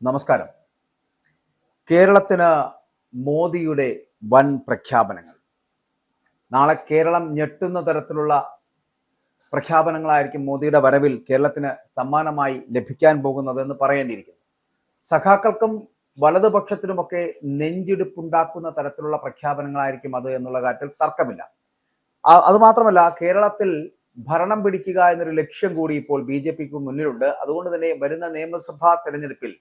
നമസ്കാരം. കേരളത്തിന് മോദിയുടെ വൻ പ്രഖ്യാപനങ്ങൾ. നാളെ കേരളം ഞെട്ടുന്ന തരത്തിലുള്ള പ്രഖ്യാപനങ്ങളായിരിക്കും മോദിയുടെ വരവിൽ കേരളത്തിന് സമ്മാനമായി ലഭിക്കാൻ പോകുന്നതെന്ന് പറയേണ്ടിയിരിക്കുന്നു. സഖാക്കൾക്കും വലതുപക്ഷത്തിനുമൊക്കെ നെഞ്ചിടിപ്പുണ്ടാക്കുന്ന തരത്തിലുള്ള പ്രഖ്യാപനങ്ങളായിരിക്കും അത് എന്നുള്ള കാര്യത്തിൽ തർക്കമില്ല. അതുമാത്രമല്ല, കേരളത്തിൽ ഭരണം പിടിക്കുക എന്നൊരു ലക്ഷ്യം കൂടി ഇപ്പോൾ BJPക്ക് മുന്നിലുണ്ട്. അതുകൊണ്ട് തന്നെ വരുന്ന നിയമസഭാ തെരഞ്ഞെടുപ്പിൽ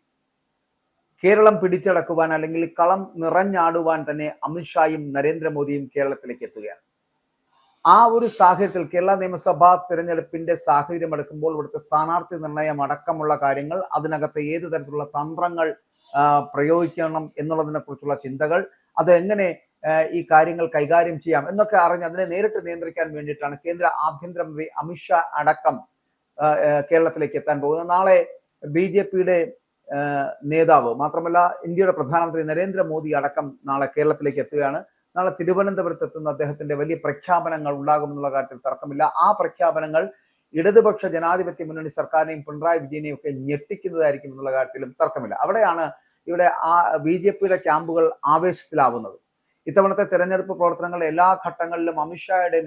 കേരളം പിടിച്ചടക്കുവാൻ അല്ലെങ്കിൽ കളം നിറഞ്ഞാടുവാൻ തന്നെ അമിത്ഷായും നരേന്ദ്രമോദിയും കേരളത്തിലേക്ക് എത്തുകയാണ്. ആ ഒരു സാഹചര്യത്തിൽ കേരള നിയമസഭാ തിരഞ്ഞെടുപ്പിന്റെ സാഹചര്യം എടുക്കുമ്പോൾ ഇവിടുത്തെ സ്ഥാനാർത്ഥി നിർണയം അടക്കമുള്ള കാര്യങ്ങൾ, അതിനകത്ത് ഏത് തരത്തിലുള്ള തന്ത്രങ്ങൾ പ്രയോഗിക്കണം എന്നുള്ളതിനെ കുറിച്ചുള്ള ചിന്തകൾ, അത് എങ്ങനെ ഈ കാര്യങ്ങൾ കൈകാര്യം ചെയ്യാം എന്നൊക്കെ അറിഞ്ഞ് അതിനെ നേരിട്ട് നിയന്ത്രിക്കാൻ വേണ്ടിയിട്ടാണ് കേന്ദ്ര ആഭ്യന്തരമന്ത്രി അമിത്ഷാ അടക്കം കേരളത്തിലേക്ക് എത്താൻ പോകുന്നത്. നാളെ BJPയുടെ നേതാവ് മാത്രമല്ല ഇന്ത്യയുടെ പ്രധാനമന്ത്രി നരേന്ദ്രമോദി അടക്കം നാളെ കേരളത്തിലേക്ക് എത്തുകയാണ്. നാളെ തിരുവനന്തപുരത്ത് എത്തുന്ന അദ്ദേഹത്തിന്റെ വലിയ പ്രഖ്യാപനങ്ങൾ ഉണ്ടാകുമെന്നുള്ള കാര്യത്തിൽ തർക്കമില്ല. ആ പ്രഖ്യാപനങ്ങൾ ഇടതുപക്ഷ ജനാധിപത്യ മുന്നണി സർക്കാരിനെയും പിണറായി വിജയനെയും ഒക്കെ ഞെട്ടിക്കുന്നതായിരിക്കും എന്നുള്ള കാര്യത്തിലും തർക്കമില്ല. അവിടെയാണ് ഇവിടെ BJPയുടെ ക്യാമ്പുകൾ ആവേശത്തിലാവുന്നത്. ഇത്തവണത്തെ തെരഞ്ഞെടുപ്പ് പ്രവർത്തനങ്ങളുടെ എല്ലാ ഘട്ടങ്ങളിലും അമിത്ഷായുടെ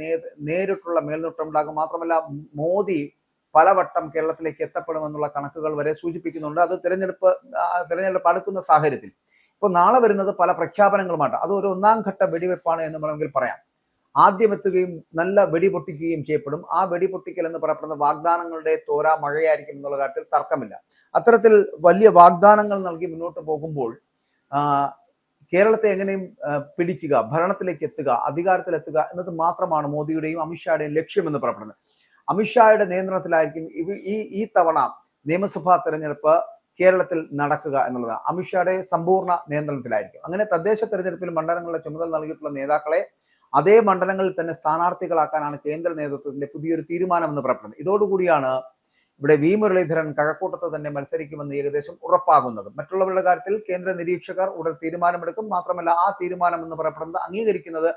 നേരിട്ടുള്ള മേൽനോട്ടം ഉണ്ടാകും. മാത്രമല്ല, മോദി പലവട്ടം കേരളത്തിലേക്ക് എത്തപ്പെടുമെന്നുള്ള കണക്കുകൾ വരെ സൂചിപ്പിക്കുന്നുണ്ട്. അത് തെരഞ്ഞെടുപ്പ് അടുക്കുന്ന സാഹചര്യത്തിൽ ഇപ്പോൾ നാളെ വരുന്നത് പല പ്രഖ്യാപനങ്ങളുമായിട്ട്. അത് ഒരു ഒന്നാം ഘട്ട വെടിവെപ്പാണ് എന്ന് വേണമെങ്കിൽ പറയാം. ആദ്യം എത്തുകയും നല്ല വെടിപൊട്ടിക്കുകയും ചെയ്യപ്പെടും. ആ വെടിപൊട്ടിക്കൽ എന്ന് പറയപ്പെടുന്ന വാഗ്ദാനങ്ങളുടെ തോരാ മഴയായിരിക്കും എന്നുള്ള കാര്യത്തിൽ തർക്കമില്ല. അത്തരത്തിൽ വലിയ വാഗ്ദാനങ്ങൾ നൽകി മുന്നോട്ട് പോകുമ്പോൾ കേരളത്തെ എങ്ങനെയും പിടിക്കുക, ഭരണത്തിലേക്ക് എത്തുക, അധികാരത്തിലെത്തുക എന്നത് മാത്രമാണ് മോദിയുടെയും അമിത്ഷായുടെയും ലക്ഷ്യമെന്ന് പറയപ്പെടുന്നത്. അമിത്ഷായുടെ നിയന്ത്രണത്തിലായിരിക്കും ഈ തവണ നിയമസഭാ തെരഞ്ഞെടുപ്പ് കേരളത്തിൽ നടക്കുക എന്നുള്ളത്. അമിത്ഷായുടെ സമ്പൂർണ്ണ നിയന്ത്രണത്തിലായിരിക്കും. അങ്ങനെ തദ്ദേശ തെരഞ്ഞെടുപ്പിൽ മണ്ഡലങ്ങളുടെ ചുമതല നൽകിയിട്ടുള്ള നേതാക്കളെ അതേ മണ്ഡലങ്ങളിൽ തന്നെ സ്ഥാനാർത്ഥികളാക്കാനാണ് കേന്ദ്ര നേതൃത്വത്തിന്റെ പുതിയൊരു തീരുമാനം എന്ന് പറയപ്പെടുന്നത്. ഇതോടുകൂടിയാണ് ഇവിടെ മുരളീധരൻ കഴക്കൂട്ടത്ത് തന്നെ മത്സരിക്കുമെന്ന് ഏകദേശം ഉറപ്പാകുന്നത്. മറ്റുള്ളവരുടെ കാര്യത്തിൽ കേന്ദ്ര നിരീക്ഷകർ ഉടൻ തീരുമാനമെടുക്കും. മാത്രമല്ല, ആ തീരുമാനം എന്ന് പറയപ്പെടുന്നത് അംഗീകരിക്കുന്നത്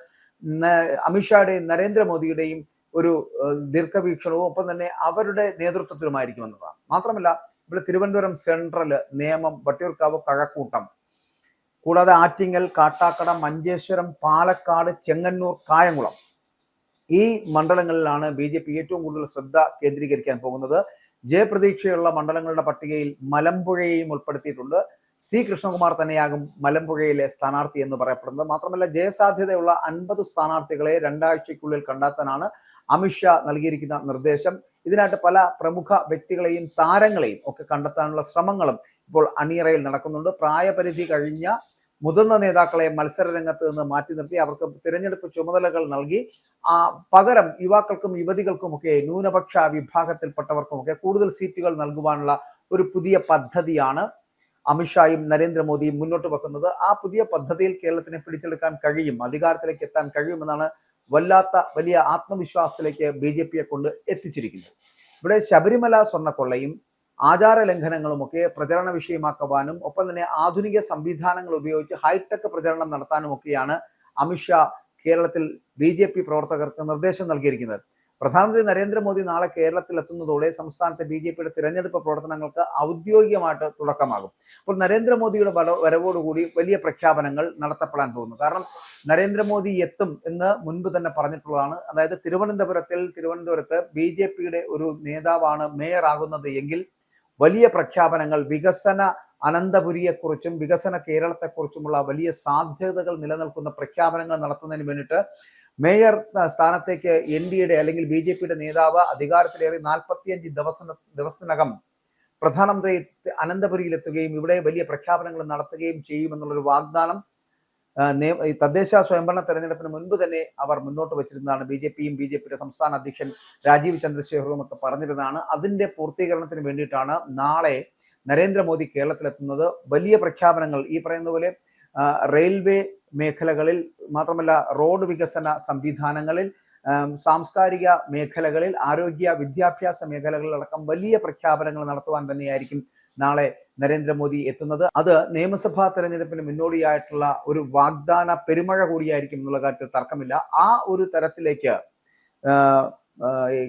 അമിത്ഷായുടെയും നരേന്ദ്രമോദിയുടെയും ഒരു ദീർഘവീക്ഷണവും ഒപ്പം തന്നെ അവരുടെ നേതൃത്വത്തിലുമായിരിക്കും എന്നതാണ്. മാത്രമല്ല, ഇവിടെ തിരുവനന്തപുരം സെൻട്രൽ, നേമം, വട്ടിയൂർക്കാവ്, കഴക്കൂട്ടം, കൂടാതെ ആറ്റിങ്ങൽ, കാട്ടാക്കട, മഞ്ചേശ്വരം, പാലക്കാട്, ചെങ്ങന്നൂർ, കായംകുളം, ഈ മണ്ഡലങ്ങളിലാണ് BJP ഏറ്റവും കൂടുതൽ ശ്രദ്ധ കേന്ദ്രീകരിക്കാൻ പോകുന്നത്. ജയപ്രതീക്ഷയുള്ള മണ്ഡലങ്ങളുടെ പട്ടികയിൽ മലമ്പുഴയെയും ഉൾപ്പെടുത്തിയിട്ടുണ്ട്. C കൃഷ്ണകുമാർ തന്നെയാകും മലമ്പുഴയിലെ സ്ഥാനാർത്ഥി എന്ന് പറയപ്പെടുന്നത്. മാത്രമല്ല, ജയസാധ്യതയുള്ള 50 സ്ഥാനാർത്ഥികളെ 2 ആഴ്ചയ്ക്കുള്ളിൽ കണ്ടെത്താനാണ് അമിത്ഷാ നൽകിയിരിക്കുന്ന നിർദ്ദേശം. ഇതിനായിട്ട് പല പ്രമുഖ വ്യക്തികളെയും താരങ്ങളെയും ഒക്കെ കണ്ടെത്താനുള്ള ശ്രമങ്ങളും ഇപ്പോൾ അണിയറയിൽ നടക്കുന്നുണ്ട്. പ്രായപരിധി കഴിഞ്ഞ മുതിർന്ന നേതാക്കളെ മത്സര രംഗത്ത് നിന്ന് മാറ്റി നിർത്തി അവർക്ക് തിരഞ്ഞെടുപ്പ് ചുമതലകൾ നൽകി പകരം യുവാക്കൾക്കും യുവതികൾക്കുമൊക്കെ ന്യൂനപക്ഷ വിഭാഗത്തിൽപ്പെട്ടവർക്കുമൊക്കെ കൂടുതൽ സീറ്റുകൾ നൽകുവാനുള്ള ഒരു പുതിയ പദ്ധതിയാണ് അമിത്ഷായും നരേന്ദ്രമോദിയും മുന്നോട്ട് വെക്കുന്നത്. ആ പുതിയ പദ്ധതിയിൽ കേരളത്തിനെ പിടിച്ചെടുക്കാൻ കഴിയും, അധികാരത്തിലേക്ക് എത്താൻ കഴിയുമെന്നാണ് വലിയ ആത്മവിശ്വാസത്തിലേക്ക് BJPയെ കൊണ്ട് എത്തിച്ചിരിക്കുന്നത്. ഇവിടെ ശബരിമല സ്വർണ്ണക്കൊള്ളയും ആചാര ലംഘനങ്ങളുമൊക്കെ പ്രചരണ വിഷയമാക്കുവാനും ഒപ്പം തന്നെ ആധുനിക സംവിധാനങ്ങൾ ഉപയോഗിച്ച് ഹൈടെക് പ്രചരണം നടത്താനുമൊക്കെയാണ് അമിത്ഷാ കേരളത്തിൽ BJP പ്രവർത്തകർക്ക് നിർദ്ദേശം നൽകിയിരിക്കുന്നത്. പ്രധാനമന്ത്രി നരേന്ദ്രമോദി നാളെ കേരളത്തിൽ എത്തുന്നതോടെ സംസ്ഥാനത്തെ BJPയുടെ തിരഞ്ഞെടുപ്പ് പ്രവർത്തനങ്ങൾക്ക് ഔദ്യോഗികമായിട്ട് തുടക്കമാകും. അപ്പോൾ നരേന്ദ്രമോദിയുടെ വരവോടുകൂടി വലിയ പ്രഖ്യാപനങ്ങൾ നടത്തപ്പെടാൻ പോകുന്നു. കാരണം നരേന്ദ്രമോദി എത്തും എന്ന് മുൻപ് തന്നെ പറഞ്ഞിട്ടുള്ളതാണ്. അതായത് തിരുവനന്തപുരത്ത് BJPയുടെ ഒരു നേതാവാണ് മേയർ ആകുന്നത് എങ്കിൽ വലിയ പ്രഖ്യാപനങ്ങൾ, വികസന അനന്തപുരിയെക്കുറിച്ചും വികസന കേരളത്തെക്കുറിച്ചുമുള്ള വലിയ സാധ്യതകൾ നിലനിൽക്കുന്ന പ്രഖ്യാപനങ്ങൾ നടത്തുന്നതിന് വേണ്ടിയിട്ട് മേയർ സ്ഥാനത്തേക്ക് NDAയുടെ അല്ലെങ്കിൽ BJPയുടെ നേതാവ് അധികാരത്തിലേറി 45 ദിവസത്തിനകം പ്രധാനമന്ത്രി അനന്തപുരിയിലെത്തുകയും ഇവിടെ വലിയ പ്രഖ്യാപനങ്ങൾ നടത്തുകയും ചെയ്യുമെന്നുള്ളൊരു വാഗ്ദാനം തദ്ദേശ സ്വയംഭരണ തെരഞ്ഞെടുപ്പിന് മുൻപ് തന്നെ അവർ മുന്നോട്ട് വെച്ചിരുന്നതാണ്. BJPയുടെ സംസ്ഥാന അധ്യക്ഷൻ രാജീവ് ചന്ദ്രശേഖറും ഒക്കെ പറഞ്ഞിരുന്നതാണ്. അതിന്റെ പൂർത്തീകരണത്തിന് വേണ്ടിയിട്ടാണ് നാളെ നരേന്ദ്രമോദി കേരളത്തിലെത്തുന്നത്. വലിയ പ്രഖ്യാപനങ്ങൾ ഈ പറയുന്ന പോലെ റെയിൽവേ മേഖലകളിൽ, മാത്രമല്ല റോഡ് വികസന സംവിധാനങ്ങളിൽ, സാംസ്കാരിക മേഖലകളിൽ, ആരോഗ്യ വിദ്യാഭ്യാസ മേഖലകളിലടക്കം വലിയ പ്രഖ്യാപനങ്ങൾ നടത്തുവാൻ തന്നെയായിരിക്കും നാളെ നരേന്ദ്രമോദി എത്തുന്നത്. അത് നിയമസഭാ തെരഞ്ഞെടുപ്പിന് മുന്നോടിയായിട്ടുള്ള ഒരു വാഗ്ദാന പെരുമഴ കൂടിയായിരിക്കും എന്നുള്ള കാര്യത്തിൽ തർക്കമില്ല. ആ ഒരു തരത്തിലേക്ക്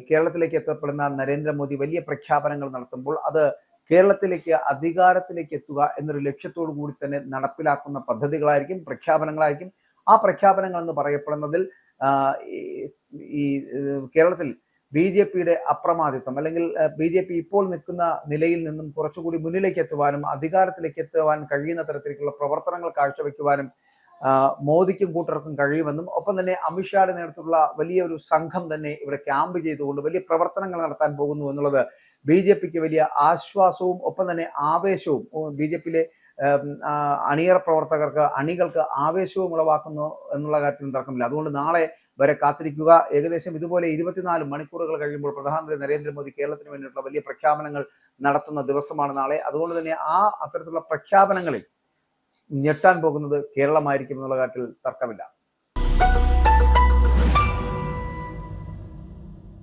കേരളത്തിലേക്ക് എത്തപ്പെടുന്ന നരേന്ദ്രമോദി വലിയ പ്രഖ്യാപനങ്ങൾ നടത്തുമ്പോൾ അത് കേരളത്തിലേക്ക് അധികാരത്തിലേക്ക് എത്തുക എന്നൊരു ലക്ഷ്യത്തോടു കൂടി തന്നെ നടപ്പിലാക്കുന്ന പദ്ധതികളായിരിക്കും, പ്രഖ്യാപനങ്ങളായിരിക്കും. ആ പ്രഖ്യാപനങ്ങൾ എന്ന് പറയപ്പെടുന്നതിൽ ഈ കേരളത്തിൽ ബി ജെ പിയുടെ അപ്രമാദിത്വം അല്ലെങ്കിൽ ബി ജെ പി ഇപ്പോൾ നിൽക്കുന്ന നിലയിൽ നിന്നും കുറച്ചുകൂടി മുന്നിലേക്ക് എത്തുവാനും അധികാരത്തിലേക്ക് എത്തുവാൻ കഴിയുന്ന തരത്തിലേക്കുള്ള പ്രവർത്തനങ്ങൾ കാഴ്ചവെക്കുവാനും മോദിക്കും കൂട്ടർക്കും കഴിയുമെന്നും ഒപ്പം തന്നെ അമിത്ഷായുടെ നേതൃത്വത്തിലുള്ള വലിയ ഒരു സംഘം തന്നെ ഇവിടെ ക്യാമ്പ് ചെയ്തുകൊണ്ട് വലിയ പ്രവർത്തനങ്ങൾ നടത്താൻ പോകുന്നു എന്നുള്ളത് ബി ജെ പിക്ക് വലിയ ആശ്വാസവും ഒപ്പം തന്നെ ആവേശവും ബി ജെ പിയിലെ അണിയറ പ്രവർത്തകർക്ക് അണികൾക്ക് ആവേശവും ഉളവാക്കുന്നു എന്നുള്ള കാര്യത്തിൽ തർക്കമില്ല. അതുകൊണ്ട് നാളെ വരെ കാത്തിരിക്കുക. ഏകദേശം ഇതുപോലെ 24 മണിക്കൂറുകൾ കഴിയുമ്പോൾ പ്രധാനമന്ത്രി നരേന്ദ്രമോദി കേരളത്തിന് വേണ്ടിയിട്ടുള്ള വലിയ പ്രഖ്യാപനങ്ങൾ നടത്തുന്ന ദിവസമാണ് നാളെ. അതുകൊണ്ട് തന്നെ അത്തരത്തിലുള്ള പ്രഖ്യാപനങ്ങളിൽ ഞെട്ടാൻ പോകുന്നത് കേരളമായിരിക്കും എന്നുള്ള കാര്യത്തിൽ തർക്കമില്ല.